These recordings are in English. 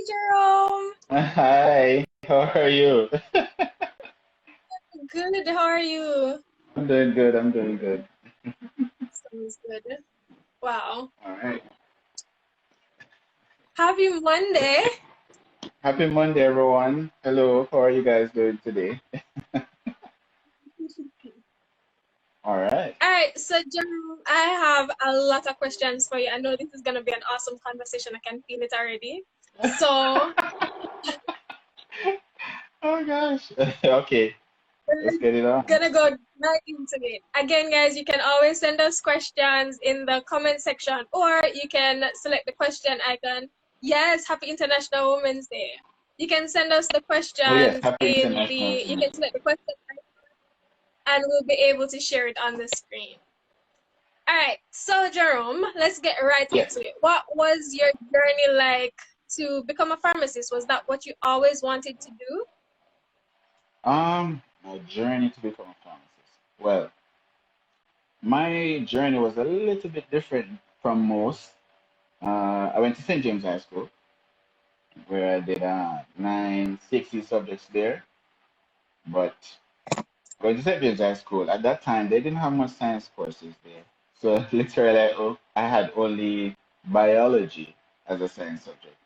Jerome. Hi, how are you? Good. How are you? I'm doing good. I'm doing good. Sounds good. Wow. All right. Happy Monday. Happy Monday, everyone. Hello, how are you guys doing today? All right. All right. So, Jerome, I have a lot of questions for you. I know this is going to be an awesome conversation. I can feel it already. So, Oh gosh. Okay, let's we're get it on. going to go right into it. Again, guys, you can always send us questions in the comment section, or you can select the question icon. Yes, Happy International Women's Day. You can send us the Oh yes, questions happy International you Women's can Day. select the question and we'll be able to share it on the screen. All right, so Jerome, let's get right Yes. into it. What was your journey like to become a pharmacist? Was that what you always wanted to do? My journey to become a pharmacist. Well, my journey was a little bit different from most. I went to St. James High School, where I did nine 60 subjects there. But going to St. James High School, at that time, they didn't have much science courses there. So literally, I had only biology as a science subject.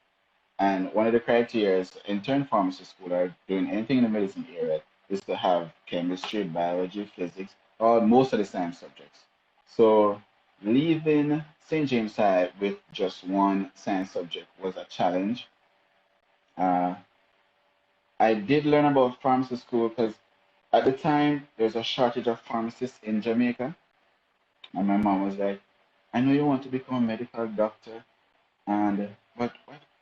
And one of the criteria is intern pharmacy school or doing anything in the medicine area is to have chemistry, biology, physics, or most of the science subjects. So leaving St. James High with just one science subject was a challenge. Uh, I did learn about pharmacy school because at the time there was a shortage of pharmacists in Jamaica, and my mom was like, "I know you want to become a medical doctor, and what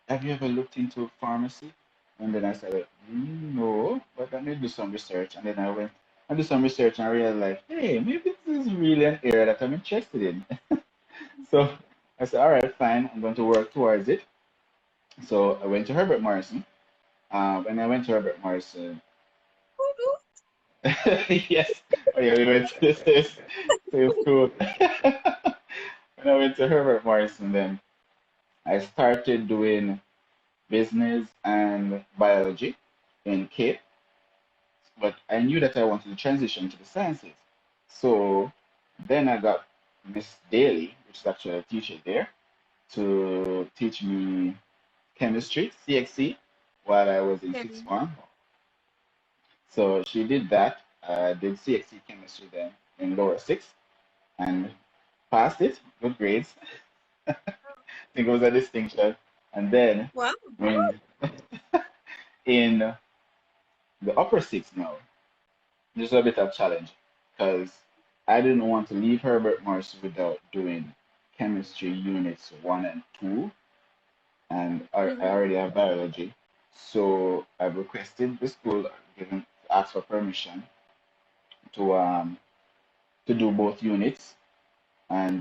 have you ever looked into pharmacy?" And then I said, No, but let me do some research. And then I went and do some research and I realized, like, hey, maybe this is really an area that I'm interested in. So I said, all right, fine, I'm going to work towards it. So I went to Herbert Morrison. When I went to Herbert Morrison, yes, oh yeah, we went to this same school. When I went to Herbert Morrison, then I started doing business and biology in Cape, but I knew that I wanted to transition to the sciences. So then I got Miss Daly, which is actually a teacher there, to teach me chemistry, CXC, while I was in Okay. sixth form. So she did that. I did CXC chemistry then in lower sixth and passed it, good grades. I think it was a distinction. And then Wow. when in the upper sixth now, there's a bit of challenge because I didn't want to leave Herbert Morris without doing chemistry units one and two, and I Mm-hmm. already have biology. So I requested the school given asked for permission to um to do both units, and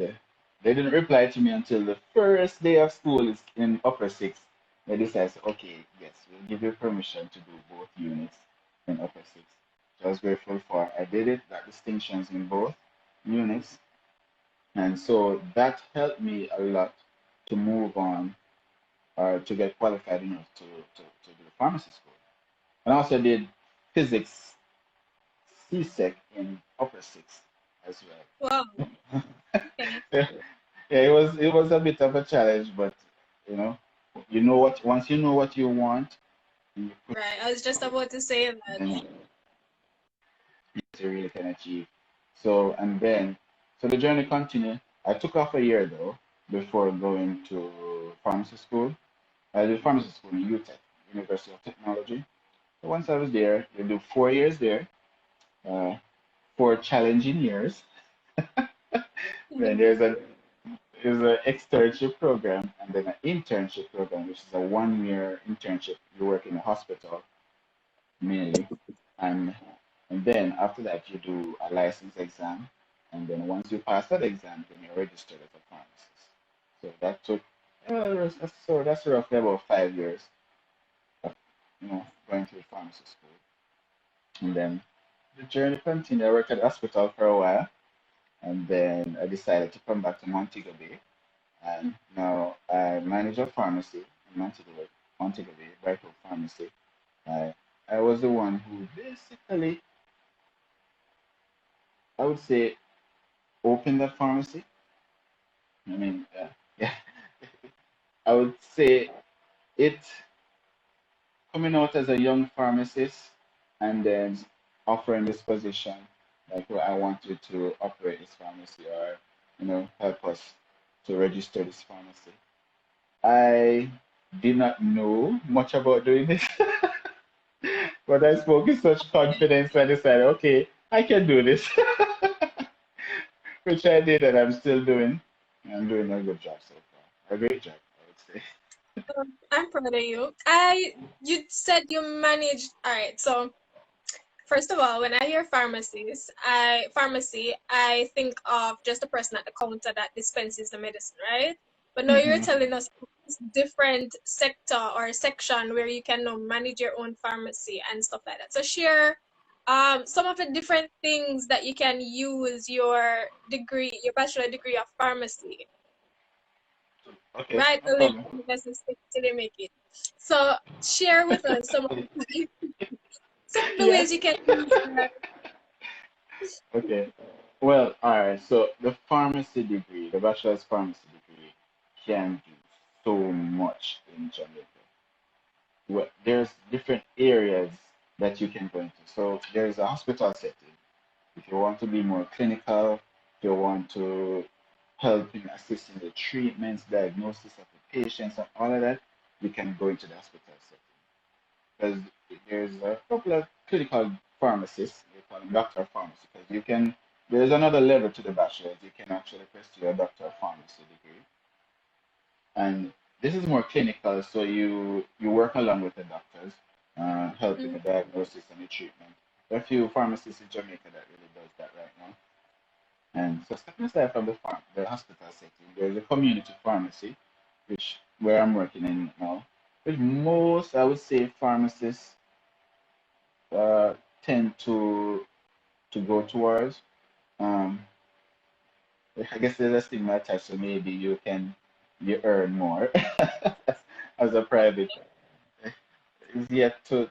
they didn't reply to me until the first day of school is in upper sixth. They decided, okay, yes, we'll give you permission to do both units in upper sixth. So I was grateful for. I did it, got distinctions in both units, and so that helped me a lot to move on or to get qualified enough to do pharmacy school. And I also did physics CSEC in upper sixth as Wow. well. Okay. Yeah, it was a bit of a challenge, but you know, what once you know what you want, you put Right. I was just about to say and that. then you really can achieve. So and then so the journey continued. I took off a year though before going to pharmacy school. I did pharmacy school in UTech, University of Technology. So once I was there, you do 4 years there, uh, 4 challenging years. Then there's an externship program and then an internship program, which is a 1 year internship. You work in a hospital mainly, and and then after that you do a license exam, and then once you pass that exam, then you're registered as a pharmacist. So that took that's roughly about 5 years of going through pharmacy school, and then the journey continued. I worked at the hospital for a while, and then I decided to come back to Montego Bay. And now I manage a pharmacy in Montego Bay. Montego Bay, Bright Pharmacy. I I was the one who basically, I would say, opened that pharmacy. I mean, yeah, I would say it coming out as a young pharmacist and then offering this position, like well, I want you to operate this pharmacy or help us to register this pharmacy. I did not know much about doing this, but I spoke with such confidence and decided, okay, I can do this, which I did and I'm still doing. I'm doing a good job so far, a great job, I would say. I'm proud of you. You said you managed. All right. So first of all, when I hear pharmacy, I think of just the person at the counter that dispenses the medicine, right? But now you're Hmm. telling us this different sector or section where you can now manage your own pharmacy and stuff like that. So share some of the different things that you can use your degree, your bachelor degree of pharmacy, Okay, right? no The link problem. till they make it. So share with us some of some of the Yeah. ways you can use that. Okay. Well, all right. So the pharmacy degree, the bachelor's pharmacy degree, can do so much in Jamaica. Well, there's different areas that you can go into. So there's a hospital setting. If you want to be more clinical, if you want to help in assisting the treatments, diagnosis of the patients, and all of that, you can go into the hospital setting. Because there's a couple of clinical pharmacists, they call them doctor of pharmacy, because there's another level to the bachelor's. You can actually pursue a doctor of pharmacy degree. And this is more clinical, so you work along with the doctors, helping the Mm, diagnosis and the treatment. There are a few pharmacists in Jamaica that really does that right now. And so stepping aside from the hospital setting, there's a community pharmacy, which where I'm working in now. Which most, I would say, pharmacists uh, tend to go towards. Um, I guess there's a stigma attached, so maybe you earn more as a private. It's yet to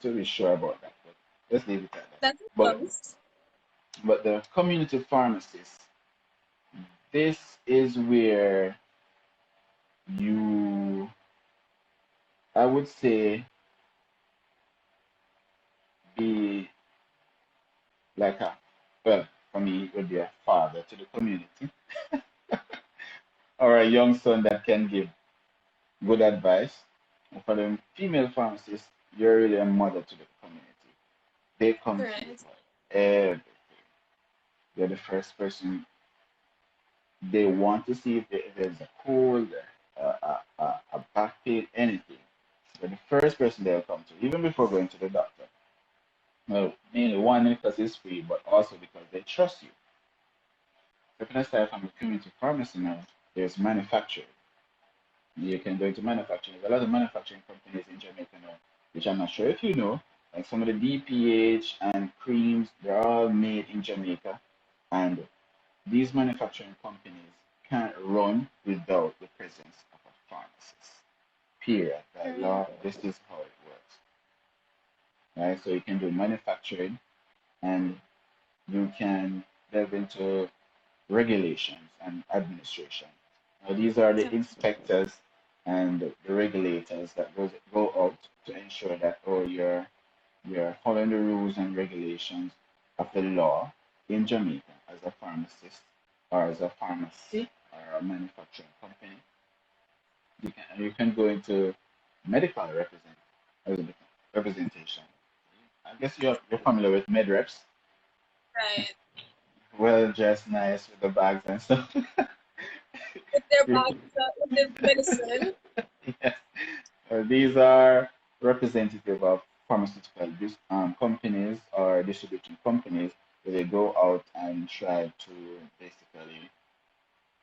be sure about that, but let's leave it at that. that's a But plus. but the community pharmacists, this is where you, I would say, be like a, well, for me, it would be a father to the community or a young son that can give good advice. And for the female pharmacists, you're really a mother to the community. They come to you Right. for everything. You're the first person they want to see if there's a cold, a back pain, anything. You're the first person they'll come to, even before going to the doctor. Well, mainly one because it's free, but also because they trust you. Looking aside from the community pharmacy now, there's manufacturing. You can go into manufacturing. There's a lot of manufacturing companies in Jamaica now, which I'm not sure if you know. Like some of the DPH and creams, they're all made in Jamaica. And these manufacturing companies can't run without the presence of a pharmacist. Period. By Right. law, this is how it works. Right? So you can do manufacturing and you can delve into regulations and administration. Now, these are the So, inspectors and the regulators that go out to ensure that you're following the rules and regulations of the law in Jamaica as a pharmacist or as a pharmacy or a manufacturing company. You can go into medical representation. I guess you're familiar with med reps. right. Well dressed, nice with the bags and stuff. With their You bags, with the medicine. Yes. These are representative of pharmaceutical companies or distribution companies where they go out and try to basically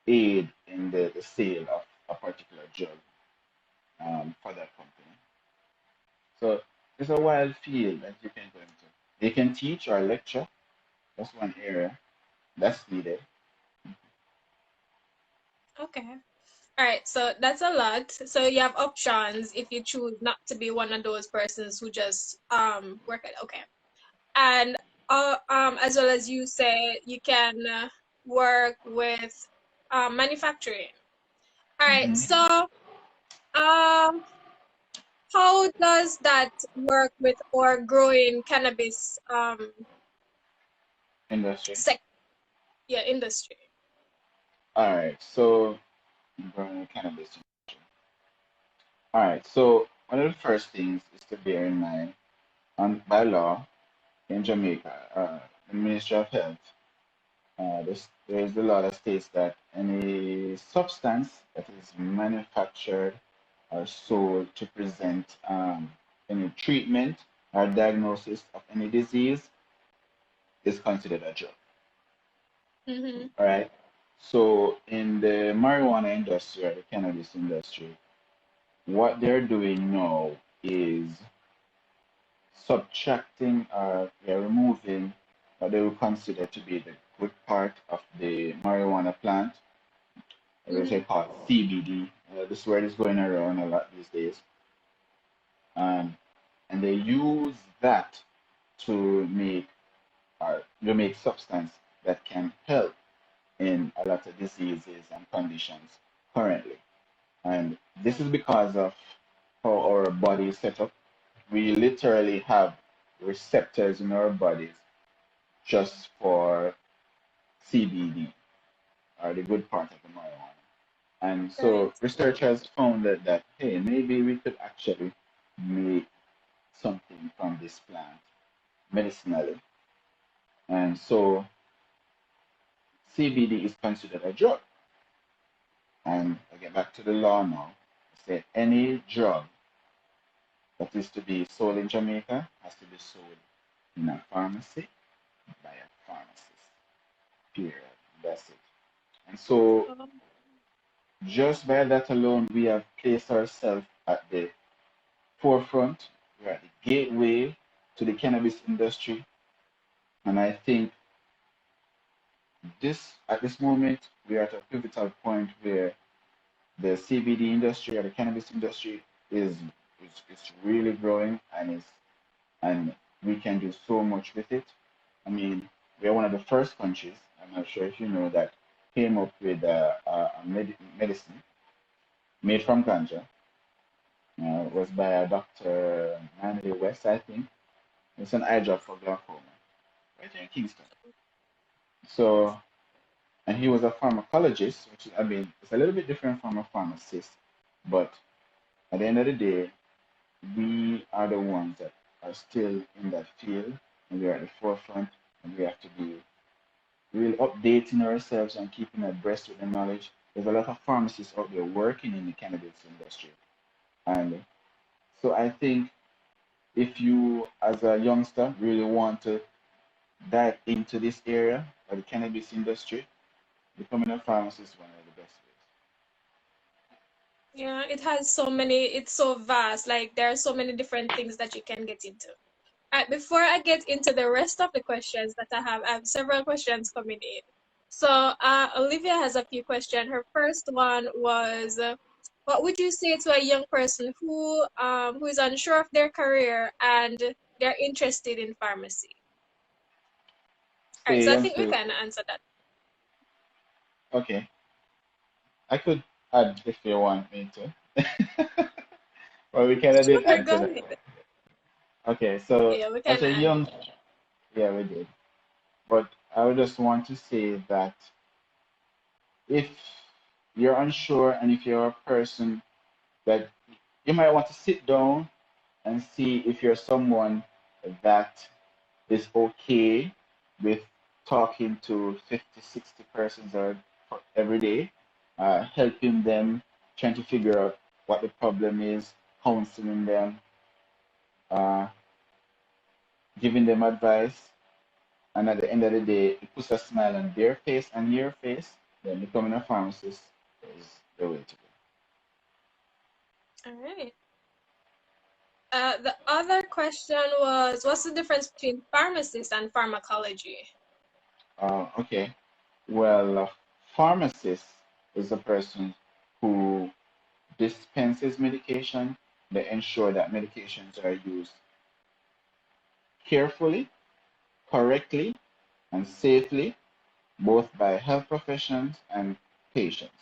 aid in the sale of a particular drug for that company. So it's a wild field that you can go into. They can teach or lecture. That's one area that's needed. Okay. All right, so that's a lot. So you have options if you choose not to be one of those persons who just work at okay. And as well as you say, you can work with manufacturing. All right, Hmm. so um, how does that work with our growing cannabis Industry. sec yeah industry? All right. So growing cannabis. All right. So one of the first things is to bear in mind, by law in Jamaica, the Ministry of Health, there's the law that states that any substance that is manufactured or sold to present any treatment or diagnosis of any disease is considered a drug. Mm-hmm. All right. So in the marijuana industry or the cannabis industry, what they're doing now is subtracting or they're removing what they would consider to be the good part of the marijuana plant, which they Mm-hmm. call CBD. This word is going around a lot these days. Um, and they use that to make substance that can help in a lot of diseases and conditions currently. And this is because of how our body is set up. We literally have receptors in our bodies just for CBD or the good part of the marijuana. And Right. so researchers found that hey, maybe we could actually make something from this plant medicinally. And so CBD is considered a drug. And I get back to the law now. Say any drug that is to be sold in Jamaica has to be sold in a pharmacy by a pharmacist. Period. That's it. And so Um, just by that alone, we have placed ourselves at the forefront. We're at the gateway to the cannabis industry. And I think at this moment we are at a pivotal point where the CBD industry or the cannabis industry is really growing and we can do so much with it. I mean, we are one of the first countries. I'm not sure if you know that came up with a medicine made from ganja. It was by a Dr. Manley West, I think. It's an eye drop for glaucoma, right here in Kingston. So, and he was a pharmacologist, which I mean, it's a little bit different from a pharmacist, but at the end of the day, we are the ones that are still in that field, and we are at the forefront, and we have to be really updating ourselves and keeping abreast with the knowledge. There's a lot of pharmacists out there working in the cannabis industry, and so I think if you, as a youngster, really want to dive into this area of the cannabis industry, becoming a pharmacist is one of the best yeah, it has so many, it's so vast. Like there are so many different things that you can get into. All right, before I get into the rest of the questions that I have several questions coming in. So Olivia has a few questions. Her first one was, what would you say to a young person who is unsure of their career and they're interested in pharmacy? ways. All right, Say so I think we youngsters, can answer that. okay, I could add if you want me to. Well, we kind of Sure, did add go to that. ahead. Okay, so Yeah, we as can a add. young, yeah, we did. But I would just want to say that if you're unsure and if you're a person that you might want to sit down and see if you're someone that is okay with talking to 50, 60 persons every day, helping them, trying to figure out what the problem is, counseling them, uh, giving them advice, and at the end of the day, it puts a smile on their face and your face, then becoming a pharmacist is the way to go. All right. The other question was, what's the difference between pharmacist and pharmacology? Okay. Well, a pharmacist is a person who dispenses medication. They ensure that medications are used carefully, correctly, and safely, both by health professions and patients.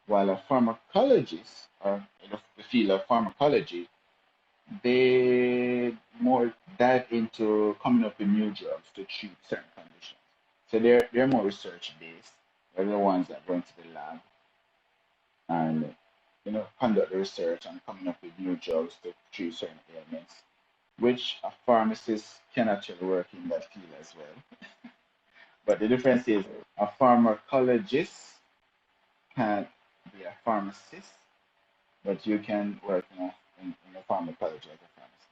While a pharmacologist, or in the field of pharmacology, they more dive into coming up with new drugs to treat certain conditions. So they're more research based. They're the ones that go into the lab and conduct the research and coming up with new drugs to treat certain ailments, which a pharmacist can actually work in that field as well. But the difference is a pharmacologist can't be a pharmacist, but you can work in a pharmacology as a pharmacist.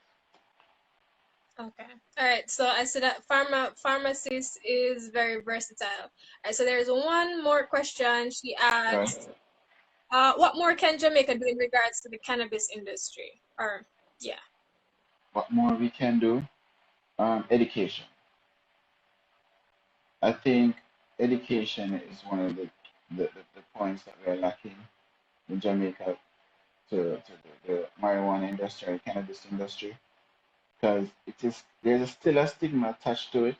Okay. All right. So I said that pharmacist is very versatile. All right. So there's one more question. She Right. asked, what more can Jamaica do in regards to the cannabis industry? Or yeah. What more we can do? Education. I think education is one of the points that we're lacking in Jamaica to the marijuana industry or cannabis industry because there's still a stigma attached to it.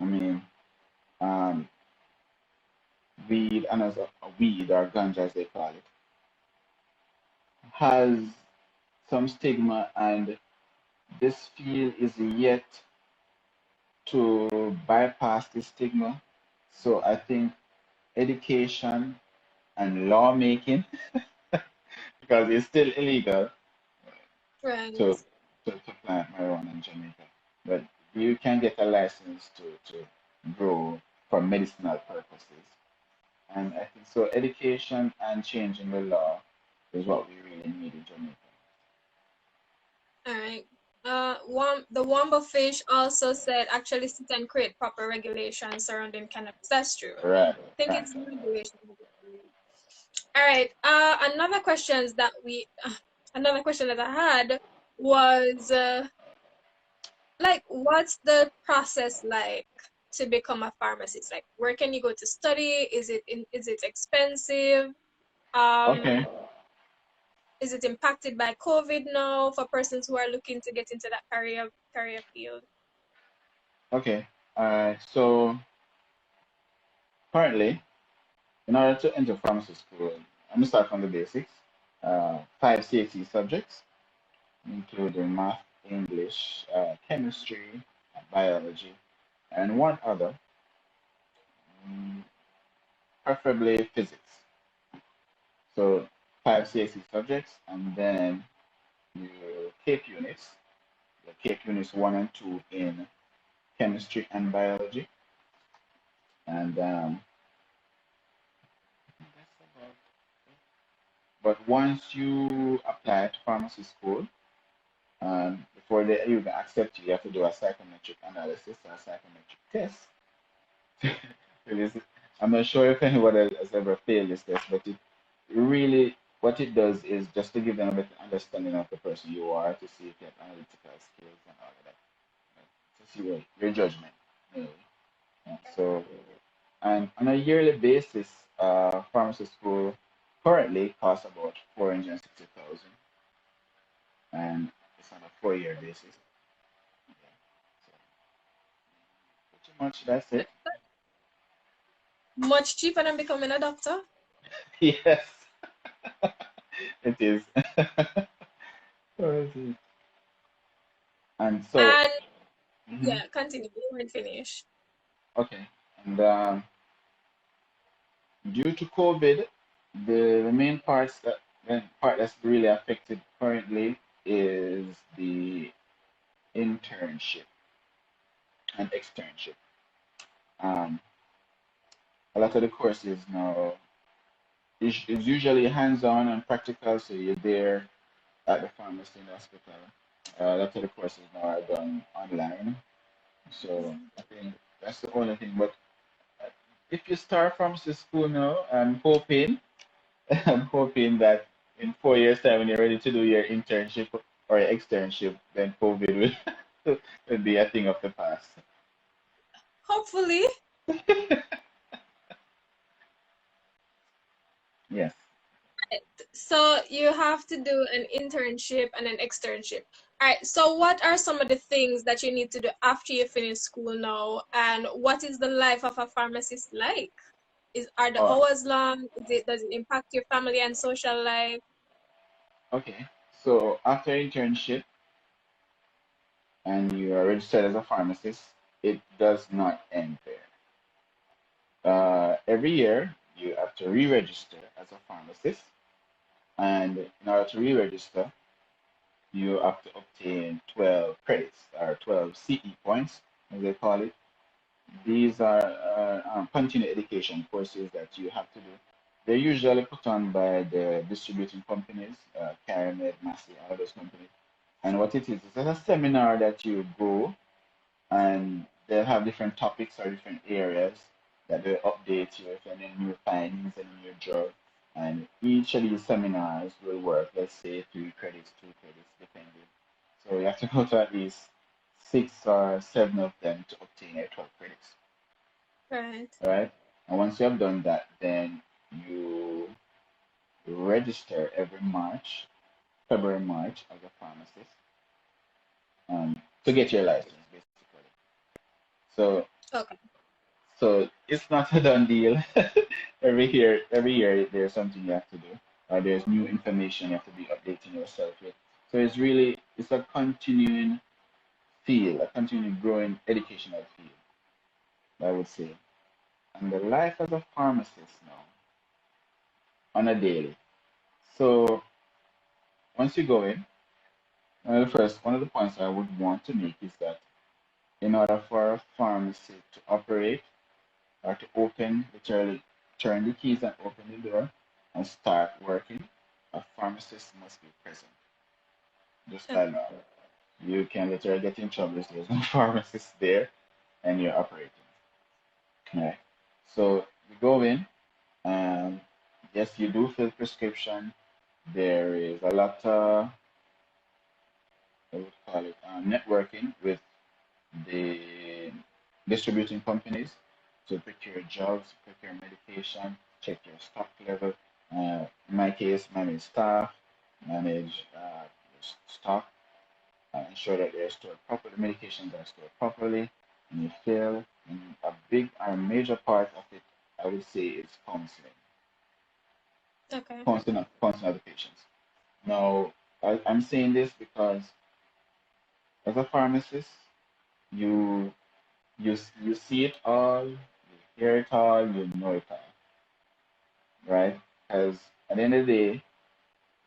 I mean, um, weed and as a weed or ganja as they call it has some stigma, and this field is yet to bypass this stigma. So I think education and lawmaking, because it's still illegal Right. to, to plant marijuana in Jamaica. But you can get a license to grow for medicinal purposes. And I think so education and changing the law is what we really need in Jamaica. All right. The Wamba fish also said actually sit and create proper regulations surrounding cannabis. That's true. Right. I think Right. it's regulation. All right. Another question that I had was like, what's the process like to become a pharmacist? Like, where can you go to study? Is it expensive? Um, Okay. is it impacted by COVID now for persons who are looking to get into that career field? Okay. So currently, in order to enter pharmacy school, I'm gonna start from the basics. Five CXC subjects, including math, English, chemistry, biology, and one other, mm, preferably physics. So five CXC subjects, and then your CAPE units, the CAPE units one and two in chemistry and biology, and that's about it. But once you apply to pharmacy school, before they even accept you, you have to do a psychometric analysis or a psychometric test. It is, I'm not sure if anyone has ever failed this test, but it really, what it does is just to give them a better understanding of the person you are, to see if you have analytical skills and all of that, to see your judgment, really. Yeah, so, and on a yearly basis, pharmacy school currently costs about 460,000, and it's on a 4-year basis. Yeah, so pretty much that's it. Much cheaper than becoming a doctor. Yes, it is. And so, And mhm, yeah, continue. You will finish. okay. And due to COVID, the main the part that's really affected currently is the internship and externship. Um, a lot of the courses now is usually hands-on and practical, so you're there at the pharmacy in the hospital. A lot of the courses now are done online, so I think that's the only thing. But uh, if you start pharmacy school now, I'm hoping I'm hoping that in 4 years' time, when you're ready to do your internship or your externship, then COVID will be a thing of the past. Hopefully. Yes. So you have to do an internship and an externship. All right. So what are some of the things that you need to do after you finish school now? And what is the life of a pharmacist like? Are the Oh, hours long? Does it impact your family and social life? okay. So after internship and you are registered as a pharmacist, it does not end there. Every year you have to re-register as a pharmacist, and in order to re-register, you have to obtain 12 credits or 12 CE points, as they call it. These are continuing education courses that you have to do. They're usually put on by the distributing companies, Caramed, Massey, all those companies. And what it is, it's a seminar that you go and they'll have different topics or different areas that will update you if any new findings, any new drug. And each of these seminars will work, let's say 3 credits, 2 credits, depending. So you have to go to at least 6 or 7 of them to obtain your 12 credits. Right. All right. And once you have done that, then you register every March, February, March as a pharmacist to get your license, basically. So Okay. So it's not a done deal. Every year there's something you have to do, or there's new information you have to be updating yourself with. So it's a continuing field, a continuing growing educational field, I would say. And the life as a pharmacist now on a daily. So once you go in, one of the points I would want to make is that in order for a pharmacy to operate, or to open, literally turn the keys and open the door and start working, a pharmacist must be present. Just by Okay. law. You can literally get in trouble if there's no pharmacist there and you're operating. Right. So you go in and yes, you do fill prescription. There is a lot of, I would call it, networking with the distributing companies to procure drugs, procure medication, check your stock level. In my case, manage staff, manage stock, ensure that they're stored properly, medications are stored properly, and you fill. And a big or major part of it, I would say, is counseling, Okay. counseling of the patients. Now, I'm saying this because as a pharmacist, you you see it all, you hear it all, you know it all, right? Because at the end of the day,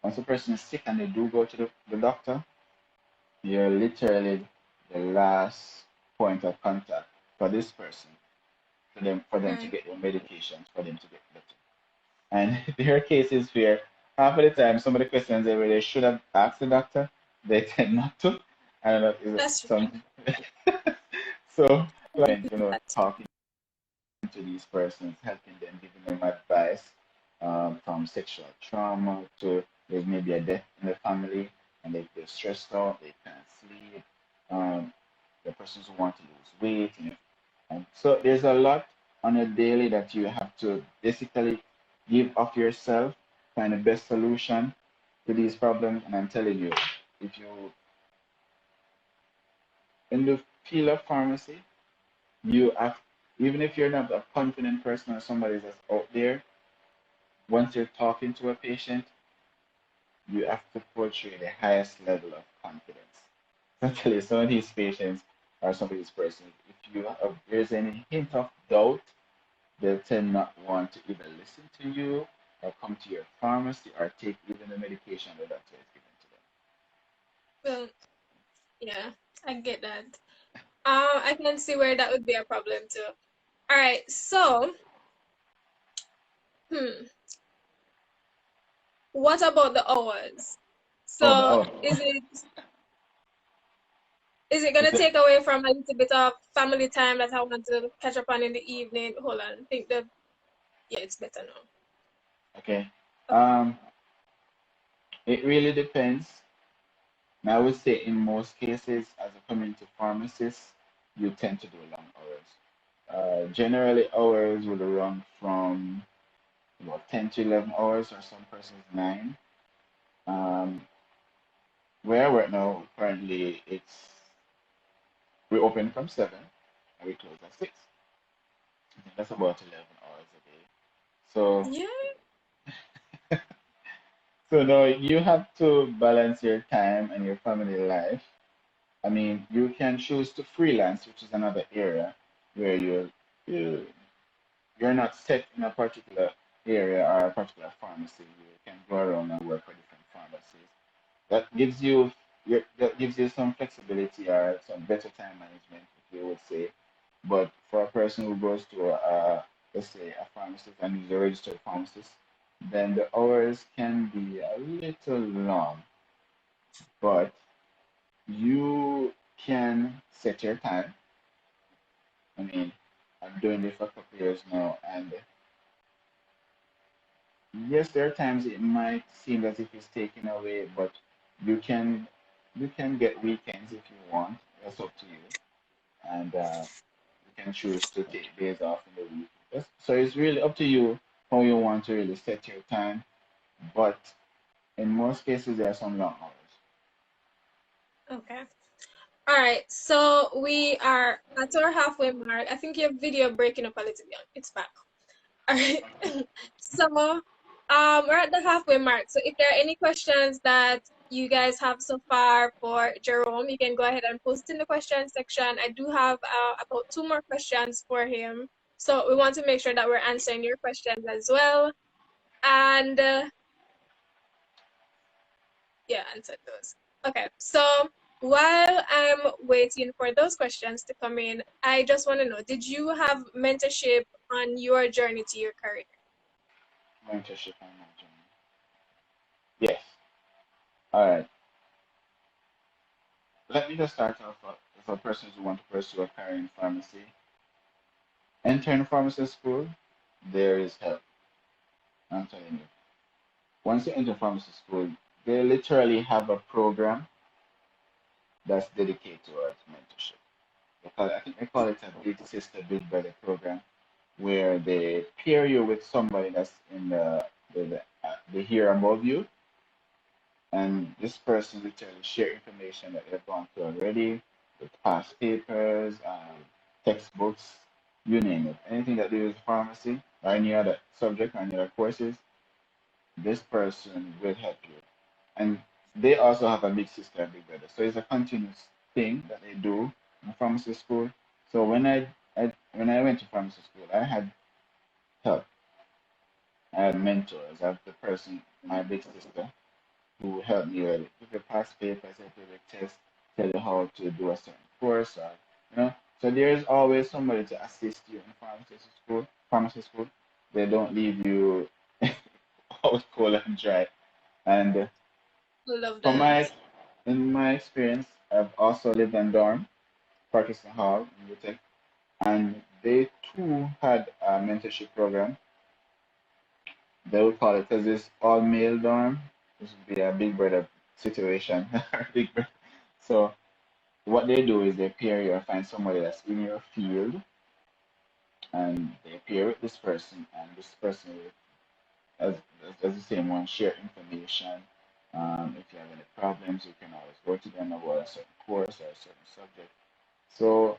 once a person is sick and they do go to the doctor, you're literally the last point of contact for this person, for them to Right. get their medications, for them to get better. And there are cases where half of the time some of the questions that they should have asked the doctor, they tend not to. I don't know, is it That's true. some so like, talking to these persons, helping them, giving them advice from sexual trauma to there's maybe a death in the family and they're stressed out, they can't sleep, the persons who want to lose weight. And so there's a lot on a daily that you have to basically give of yourself, find the best solution to these problems. And I'm telling you, if you in the field of pharmacy, you have even if you're not a confident person or somebody that's out there, once you're talking to a patient, you have to portray the highest level of confidence. Essentially, some of these patients or some of these persons, if there's any hint of doubt, they'll tend not want to either listen to you or come to your pharmacy or take even the medication that doctor is giving to Well, yeah, I get that. I can see where that would be a problem too. All right. So, hmm, what about the hours? them. Oh, So, oh. is it It's gonna a, take away from a little bit of family time that I want to catch up on in the evening? Hold on, I think the yeah, it's better now. okay. Okay. Um, it really depends. And I would say in most cases, as a community pharmacist, you tend to do long hours. Generally, hours will run from about 10 to 11 hours, or some persons 9. Um, where I work now, currently, we open from 7 and we close at 6. I think that's about 11 hours a day. So, Yeah. so now you have to balance your time and your family life. I mean, you can choose to freelance, which is another area where you you're not set in a particular area or a particular pharmacy. You can go around and work for different pharmacies. That gives you that gives you some flexibility or some better time management, if you would say. But for a person who goes to let's say a pharmacist and is a registered pharmacist, then the hours can be a little long. But you can set your time. I mean, I'm doing this for a couple of years now, and yes, there are times it might seem as if it's taken away, but you can you can get weekends if you want. That's up to you, and you can choose to take days off in the week. So it's really up to you how you want to really set your time. But in most cases, there are some long hours. Okay. All right. So we are at our halfway mark. I think your video breaking up a little bit. It's back. All right. So, we're at the halfway mark. So if there are any questions that you guys have so far for Jerome, you can go ahead and post in the question section. I do have about 2 more questions for him. So we want to make sure that we're answering your questions as well. And yeah, answer those. Okay. So while I'm waiting for those questions to come in, I just want to know, did you have mentorship on your journey to your career? Mentorship and management. Yes. All right. Let me just start off for persons who want to pursue a career in pharmacy. Enter pharmacy school, there is help. I'm telling you. Once you enter pharmacy school, they literally have a program that's dedicated towards mentorship. I think they call it a big sister, big brother program, where they pair you with somebody that's in the here above you, and this person literally share information that they've gone through already, with past papers, textbooks, you name it. Anything that deals with pharmacy or any other subject or any other courses, this person will help you. And they also have a big sister and big brother. So it's a continuous thing that they do in pharmacy school. So when I went to pharmacy school, I had help. I had mentors. I have the person, my big sister, who helped me with your past papers, help you with tests, tell you how to do a certain course, or you know. So there's always somebody to assist you in pharmacy school. Pharmacy school, they don't leave you out cold and dry. And Love from that. in my experience, I've also lived in dorm, Parkinson Hall in Utah, and they too had a mentorship program. They would call it as this all male dorm. This would be a big brother situation. Big brother. So what they do is they pair you or find somebody that's in your field, and they pair with this person, and this person will, as as the same one, share information. If you have any problems, you can always go to them about a certain course or a certain subject. So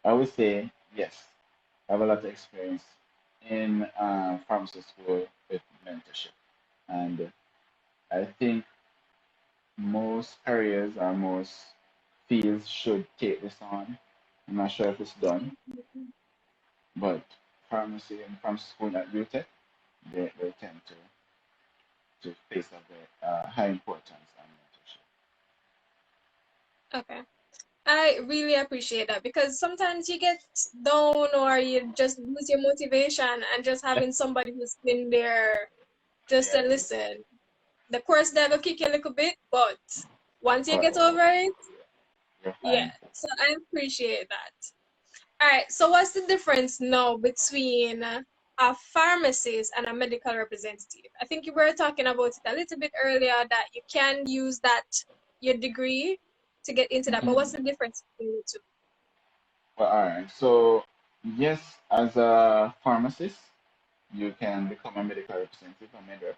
I would say yes, I have a lot of experience in pharmacy school with mentorship, and I think most careers or most fields should take this on. I'm not sure if it's done, but pharmacy and pharmacy school at UTech, they tend to place a very high importance on mentorship. Okay. I really appreciate that because sometimes you get down or you just lose your motivation and just having somebody who's been there just to Yeah, listen. The course that will kick you a little bit, but once you but get over it, you're yeah. fine. So I appreciate that. All right. So what's the difference now between a pharmacist and a medical representative? I think you were talking about it a little bit earlier that you can use that your degree to get into that, but Mhm. what's the difference between the two? Well, all right. So yes, as a pharmacist, you can become a medical representative, a med rep.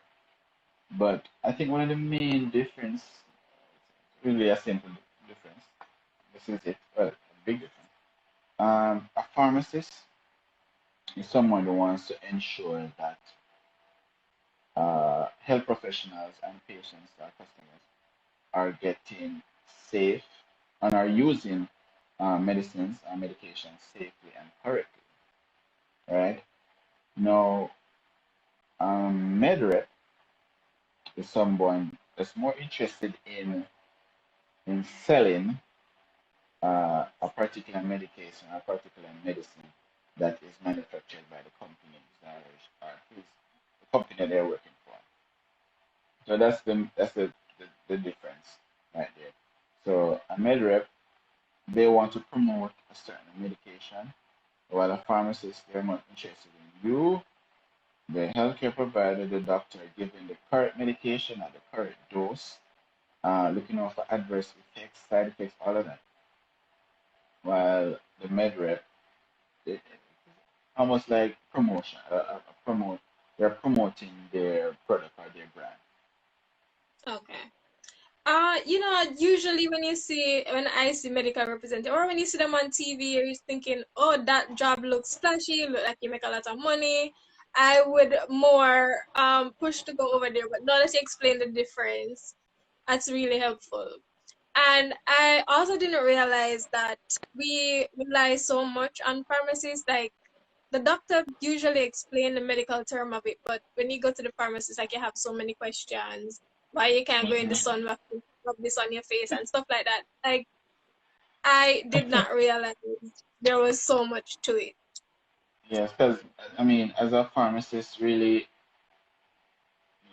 But I think one of the main difference, really a simple difference, this is it, well, a big difference. A pharmacist is someone who wants to ensure that health professionals and patients, our customers, are getting safe and are using medicines and medications safely and correctly, right? Now, MedRep is someone that's more interested in selling a particular medication, a particular medicine that is manufactured by the companies that are the company that they're working for. So that's the difference right there. So a med rep, they want to promote a certain medication, while a pharmacist, they're more interested in you, the healthcare provider, the doctor, giving the correct medication at the correct dose, looking out for adverse effects, side effects, all of that. While the med rep, it, almost like promotion, they're promoting their product or their brand. Okay. Usually when I see medical representative or when you see them on TV, you're thinking, oh, that job looks flashy, look like you make a lot of money. I would more push to go over there, but now that you explain the difference, that's really helpful. And I also didn't realize that we rely so much on pharmacies. Like the doctor usually explain the medical term of it, but when you go to the pharmacist, like you have so many questions. Why you can't go in the sun, rub this on your face and stuff like that. Like I did not realize there was so much to it. Yes, because I mean, as a pharmacist, really,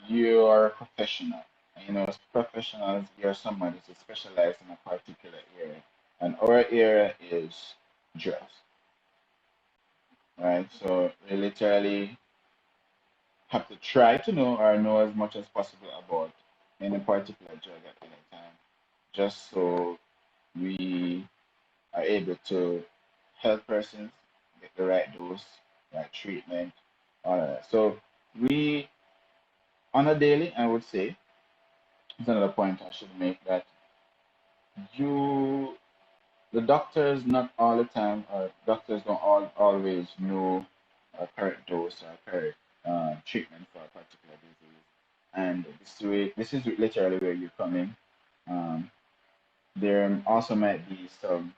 you are a professional. You know, as professionals, you're somebody who's specialized in a particular area, and our area is drugs, right? So we literally have to try to know or know as much as possible about any particular drug at any time, just so we are able to help persons get the right dose, right treatment, all of that. So we, on a daily, I would say, it's another point I should make that you, the doctors, not all the time, or doctors don't always know a correct dose or correct treatment for a particular disease. And this is literally where you come in. Um, there also might be some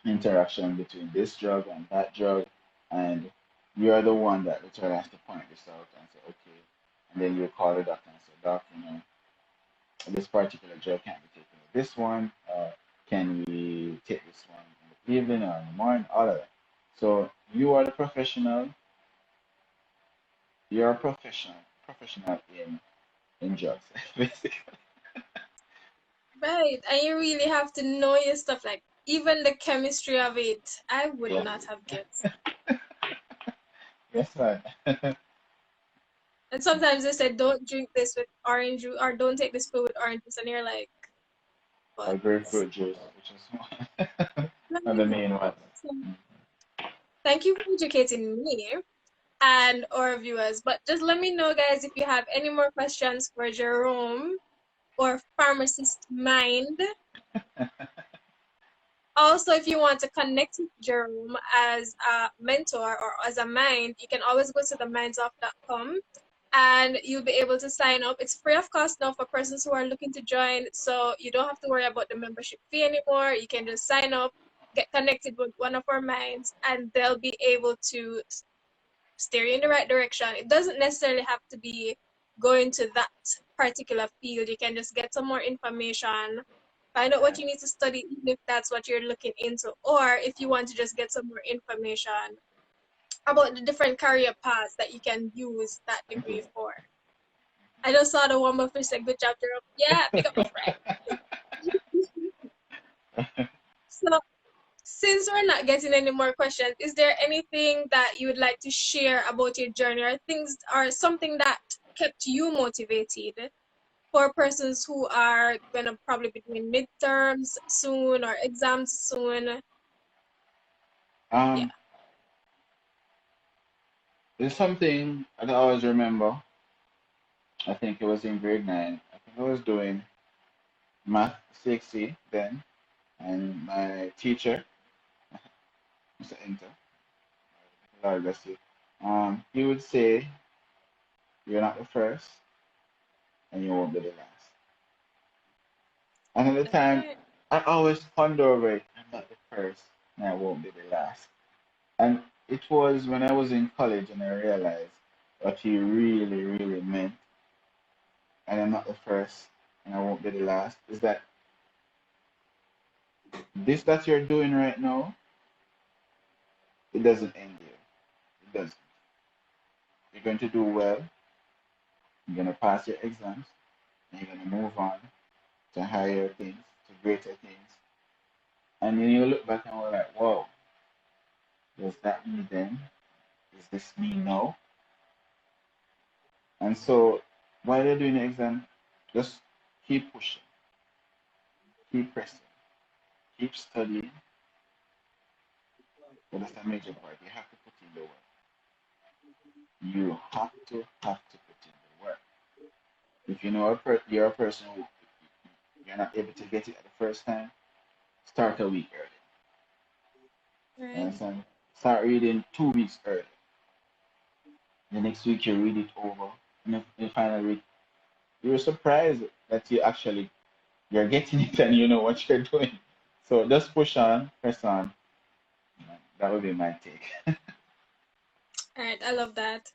interaction between this drug and that drug, and you're the one that literally has to point this out and say, okay, and then you call the doctor and say, doc, this particular drug can't be taken with this one. Can we take this one in the evening or in the morning? All of that. So you are the professional. You're a professional in drugs, basically. Right. And you really have to know your stuff, like even the chemistry of it. I would Yes, not have guessed. yes, right. And sometimes they say don't drink this with orange juice or don't take this food with orange juice, and you're like, Or but grapefruit juice, which is one of the main ones. so, thank you for educating me and our viewers. But just let me know, guys, if you have any more questions for Jerome or Pharmacist Mind. Also, if you want to connect with Jerome as a mentor or as a mind, you can always go to themindsOff.com and you'll be able to sign up. It's free of cost now for persons who are looking to join, so you don't have to worry about the membership fee anymore. You can just sign up, get connected with one of our minds, and they'll be able to steer you in the right direction. It doesn't necessarily have to be going to that particular field. You can just get some more information, find out what you need to study, even if that's what you're looking into, or if you want to just get some more information about the different career paths that you can use that degree for. I just saw the one before said, good job, Jerome. Yeah, pick up my friend. So, since we're not getting any more questions, is there anything that you would like to share about your journey or things or something that kept you motivated for persons who are going to probably be doing midterms soon or exams soon? Yeah. Um, It's something I always remember. I think it was in grade 9. I think I was doing math 6C then, and my teacher, Mr. Inter, Lord bless you, he would say, "You're not the first, and you won't be the last." And at the time, Alright. I always ponder over it. I'm not the first, and I won't be the last. And it was when I was in college and I realized what he really, really meant, and I'm not the first, and I won't be the last, is that this that you're doing right now, it doesn't end here. It doesn't. You're going to do well, you're going to pass your exams, and you're going to move on to higher things, to greater things. And then you look back and we're like, whoa, was that me then? Is this me now? And so while you're doing the exam, just keep pushing, keep pressing, keep studying. But that's the major part. You have to put in the work. You have to put in the work. If you know you're a person who you're not able to get it at the first time, start a week early. You Right. understand? Start reading 2 weeks early. The next week you read it over, and if the final week you're surprised that you're getting it and you know what you're doing. So just push on, press on. That would be my take. Alright, I love that.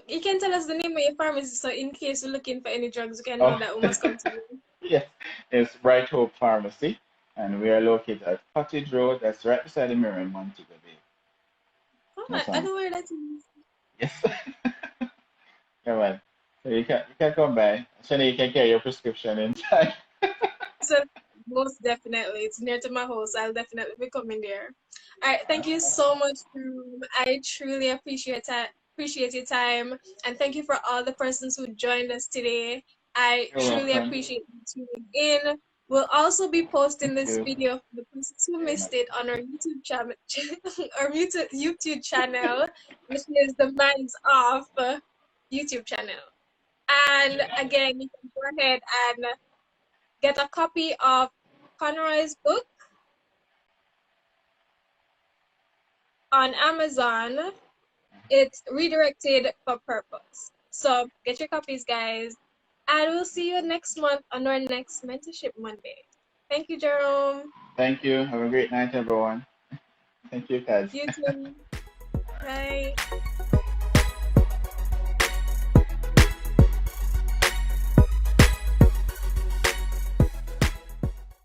You can tell us the name of your pharmacy, so in case we're looking for any drugs, we can know Oh, that we must come to you. yes, it's Bright Hope Pharmacy, and we are located at Cottage Road. That's right beside the mirror in Montego Bay. Oh, I Understand? know where that is. Yes. Come on. So you can come by. Shani, you can carry your prescription in time. So most definitely, it's near to my house. I'll definitely be coming there. All right, thank you so much, Jerome. I truly appreciate your time, and thank you for all the persons who joined us today. I You're truly welcome. appreciate you tuning in. We'll also be posting Thank this you video for the persons who very much. missed it on our YouTube channel, our YouTube channel, which is the Minds Off YouTube channel. And again, you can go ahead and get a copy of Conroy's book on Amazon. It's Redirected for Purpose. So get your copies, guys. And we'll see you next month on our next Mentorship Monday. Thank you, Jerome. Thank you. Have a great night, everyone. Thank you, guys. You too. Bye.